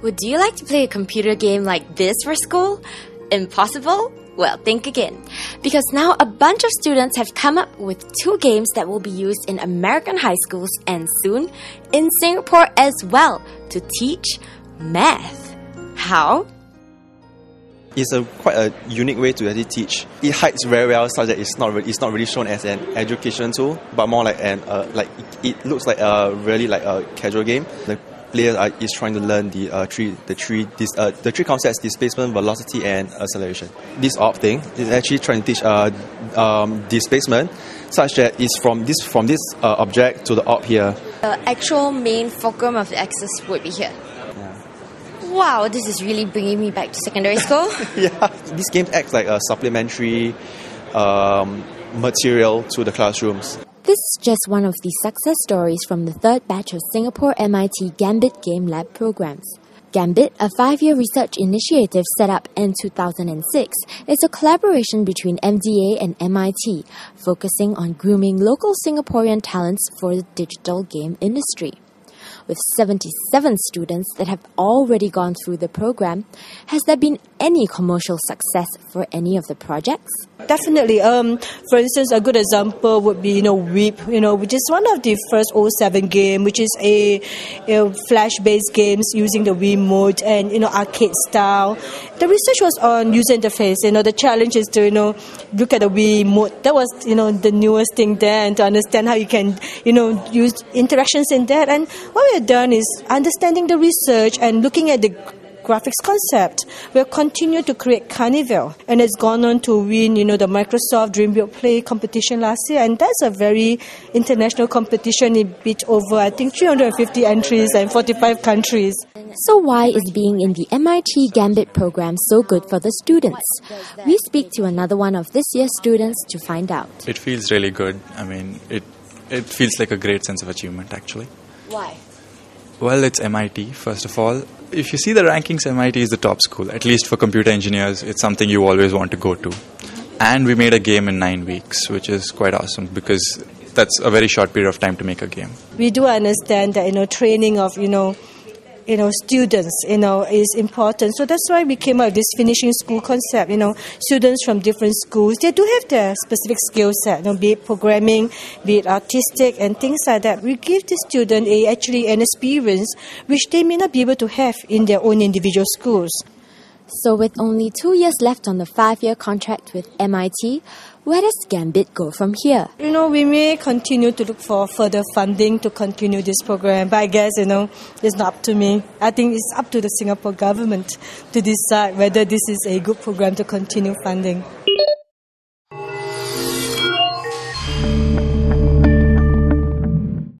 Would you like to play a computer game like this for school? Impossible? Well, think again. Because now a bunch of students have come up with 2 games that will be used in American high schools and soon in Singapore as well to teach math. How? It's quite a unique way to actually teach. It hides very well such that it's not really shown as an education tool, but more like it looks like a casual game. The player is trying to learn the three concepts: displacement, velocity, and acceleration. This orb thing is actually trying to teach displacement, such that it's from this object to the orb here. The actual main fulcrum of the axis would be here. Wow, this is really bringing me back to secondary school. Yeah, this game acts like a supplementary material to the classrooms. This is just one of the success stories from the 3rd batch of Singapore-MIT-Gambit Game Lab programs. Gambit, a 5-year research initiative set up in 2006, is a collaboration between MDA and MIT, focusing on grooming local Singaporean talents for the digital game industry. With 77 students that have already gone through the program, has there been any commercial success for any of the projects? Definitely. For instance, a good example would be, Weep, which is one of the first 07 game, which is a flash-based games using the Wii mode and, arcade style. The research was on user interface. The challenge is to, look at the Wii mode. That was, the newest thing there, and to understand how you can, use interactions in that. And what we have done is understanding the research and looking at the graphics concept. We have continued to create Carnival, and it's gone on to win, the Microsoft Dream Build Play competition last year, and that's a very international competition. It beat over, I think, 350 entries and 45 countries. So why is being in the MIT Gambit program so good for the students? We speak to another one of this year's students to find out. It feels really good. I mean, it feels like a great sense of achievement, actually. Why? Well, it's MIT, first of all. If you see the rankings, MIT is the top school. At least for computer engineers, it's something you always want to go to. And we made a game in 9 weeks, which is quite awesome because that's a very short period of time to make a game. We do understand that, training of, students, is important. So that's why we came up with this finishing school concept. Students from different schools, they do have their specific skill set, be it programming, be it artistic, and things like that. We give the student actually an experience which they may not be able to have in their own individual schools. So with only 2 years left on the 5-year contract with MIT, where does Gambit go from here? We may continue to look for further funding to continue this program, but I guess, it's not up to me. I think it's up to the Singapore government to decide whether this is a good program to continue funding.